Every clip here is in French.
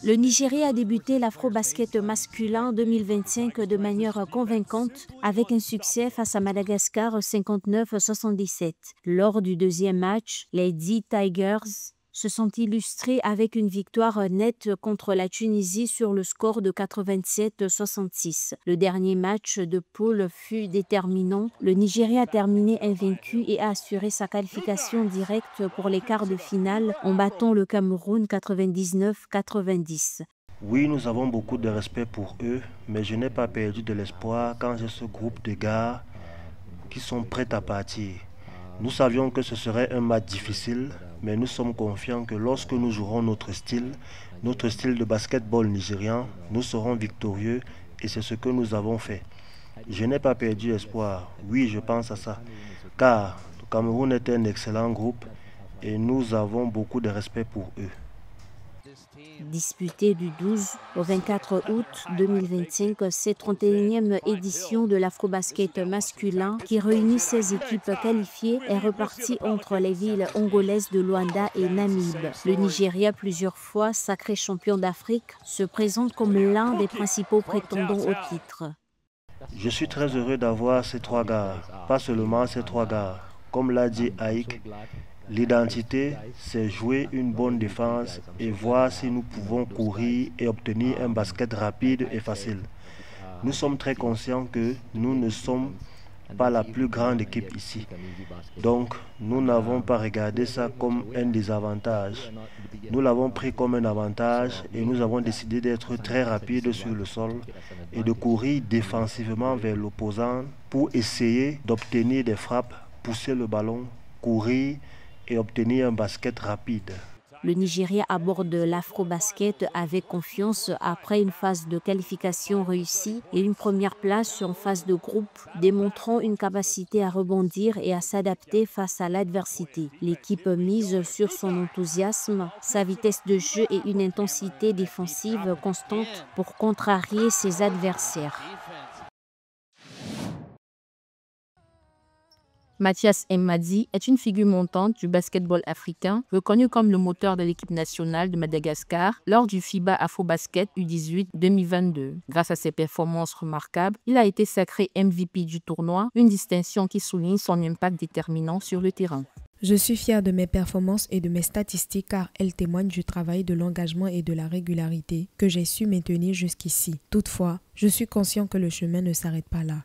Le Nigeria a débuté l'afro-basket masculin 2025 de manière convaincante avec un succès face à Madagascar 59-77. Lors du deuxième match, les D-Tigers se sont illustrés avec une victoire nette contre la Tunisie sur le score de 87-66. Le dernier match de poule fut déterminant. Le Nigeria a terminé invaincu et a assuré sa qualification directe pour les quarts de finale en battant le Cameroun 99-90. Oui, nous avons beaucoup de respect pour eux, mais je n'ai pas perdu de l'espoir quand j'ai ce groupe de gars qui sont prêts à partir. Nous savions que ce serait un match difficile, mais nous sommes confiants que lorsque nous jouerons notre style de basketball nigérian, nous serons victorieux et c'est ce que nous avons fait. Je n'ai pas perdu espoir, oui je pense à ça, car le Cameroun est un excellent groupe et nous avons beaucoup de respect pour eux. Disputée du 12 au 24 août 2025, cette 31e édition de l'afro-basket masculin qui réunit 16 équipes qualifiées est repartie entre les villes angolaises de Luanda et Namib. Le Nigeria, plusieurs fois sacré champion d'Afrique, se présente comme l'un des principaux prétendants au titre. Je suis très heureux d'avoir ces trois gars, pas seulement ces trois gars. Comme l'a dit Aïk, l'identité, c'est jouer une bonne défense et voir si nous pouvons courir et obtenir un basket rapide et facile. Nous sommes très conscients que nous ne sommes pas la plus grande équipe ici. Donc, nous n'avons pas regardé ça comme un désavantage. Nous l'avons pris comme un avantage et nous avons décidé d'être très rapides sur le sol et de courir défensivement vers l'opposant pour essayer d'obtenir des frappes, pousser le ballon, courir et obtenir un basket rapide. Le Nigeria aborde l'afro-basket avec confiance après une phase de qualification réussie et une première place en phase de groupe, démontrant une capacité à rebondir et à s'adapter face à l'adversité. L'équipe mise sur son enthousiasme, sa vitesse de jeu et une intensité défensive constante pour contrarier ses adversaires. Mathias M'Madi est une figure montante du basketball africain, reconnu comme le moteur de l'équipe nationale de Madagascar lors du FIBA Afrobasket U18 2022. Grâce à ses performances remarquables, il a été sacré MVP du tournoi, une distinction qui souligne son impact déterminant sur le terrain. Je suis fier de mes performances et de mes statistiques car elles témoignent du travail, de l'engagement et de la régularité que j'ai su maintenir jusqu'ici. Toutefois, je suis conscient que le chemin ne s'arrête pas là.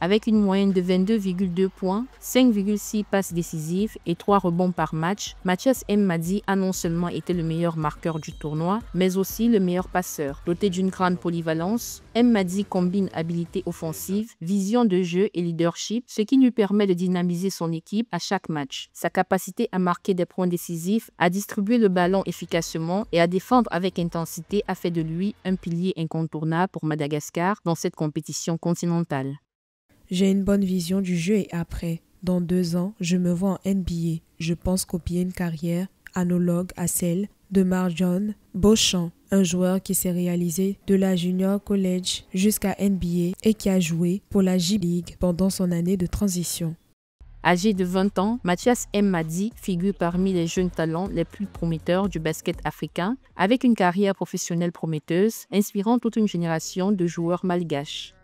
Avec une moyenne de 22,2 points, 5,6 passes décisives et 3 rebonds par match, Mathias M'Madi a non seulement été le meilleur marqueur du tournoi, mais aussi le meilleur passeur. Doté d'une grande polyvalence, M'Madi combine habileté offensive, vision de jeu et leadership, ce qui lui permet de dynamiser son équipe à chaque match. Sa capacité à marquer des points décisifs, à distribuer le ballon efficacement et à défendre avec intensité a fait de lui un pilier incontournable pour Madagascar dans cette compétition continentale. J'ai une bonne vision du jeu et après, dans 2 ans, je me vois en NBA. Je pense copier une carrière analogue à celle de Marjon Beauchamp, un joueur qui s'est réalisé de la Junior College jusqu'à NBA et qui a joué pour la J-League pendant son année de transition. Âgé de 20 ans, Mathias M'Madi figure parmi les jeunes talents les plus prometteurs du basket africain, avec une carrière professionnelle prometteuse, inspirant toute une génération de joueurs malgaches.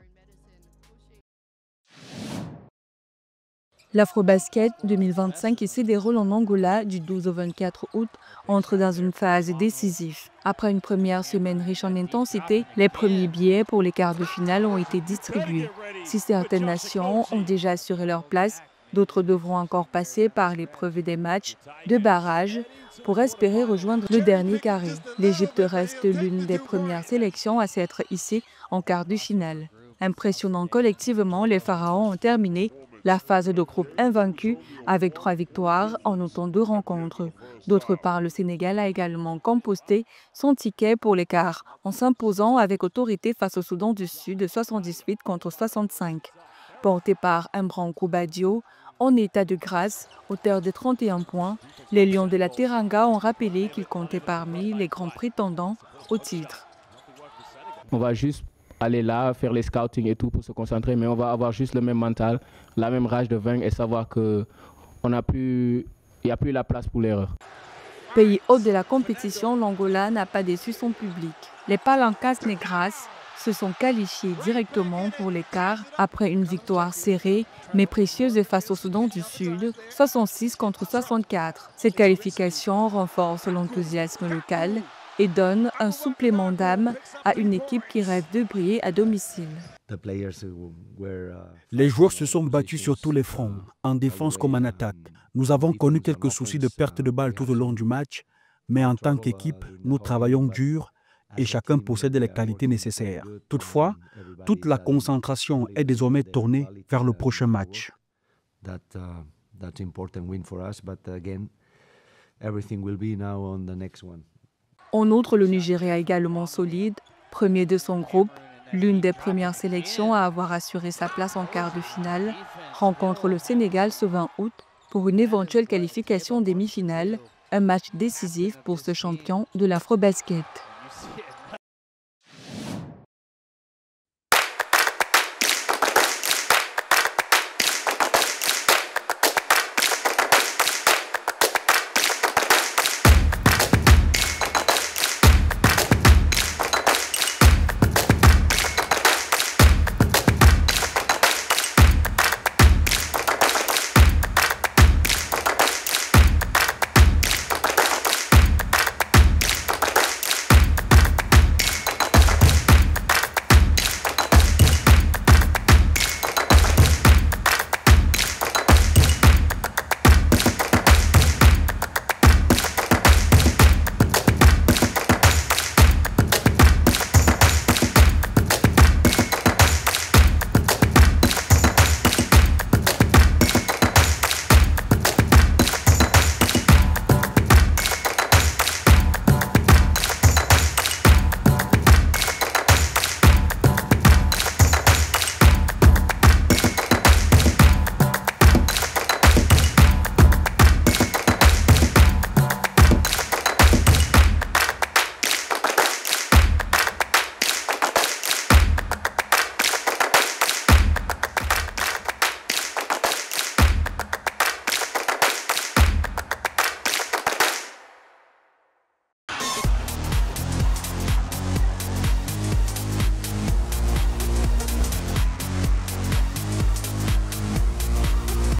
L'Afrobasket 2025 qui se déroule en Angola du 12 au 24 août entre dans une phase décisive. Après une première semaine riche en intensité, les premiers billets pour les quarts de finale ont été distribués. Si certaines nations ont déjà assuré leur place, d'autres devront encore passer par l'épreuve des matchs de barrage pour espérer rejoindre le dernier carré. L'Égypte reste l'une des premières sélections à s'être hissée en quart de finale. Impressionnant collectivement, les Pharaons ont terminé la phase de groupe invaincue avec 3 victoires en autant de rencontres. D'autre part, le Sénégal a également composté son ticket pour les quarts en s'imposant avec autorité face au Soudan du Sud 78 contre 65. Porté par Mbrankou Badio, en état de grâce, auteur de 31 points, les Lions de la Teranga ont rappelé qu'ils comptaient parmi les grands prétendants au titre. On va juste aller là, faire les scouting et tout pour se concentrer, mais on va avoir juste le même mental, la même rage de vaincre et savoir qu'il n'y a plus la place pour l'erreur. Pays hôte de la compétition, l'Angola n'a pas déçu son public. Les Palancas Negras se sont qualifiés directement pour les quarts après une victoire serrée mais précieuse face au Soudan du Sud, 66-64. Cette qualification renforce l'enthousiasme local et donne un supplément d'âme à une équipe qui rêve de briller à domicile. Les joueurs se sont battus sur tous les fronts, en défense comme en attaque. Nous avons connu quelques soucis de perte de balle tout au long du match, mais en tant qu'équipe, nous travaillons dur et chacun possède les qualités nécessaires. Toutefois, toute la concentration est désormais tournée vers le prochain match. En outre, le Nigeria également solide, premier de son groupe, l'une des premières sélections à avoir assuré sa place en quart de finale, rencontre le Sénégal ce 20 août pour une éventuelle qualification en demi-finale, un match décisif pour ce champion de l'Afrobasket.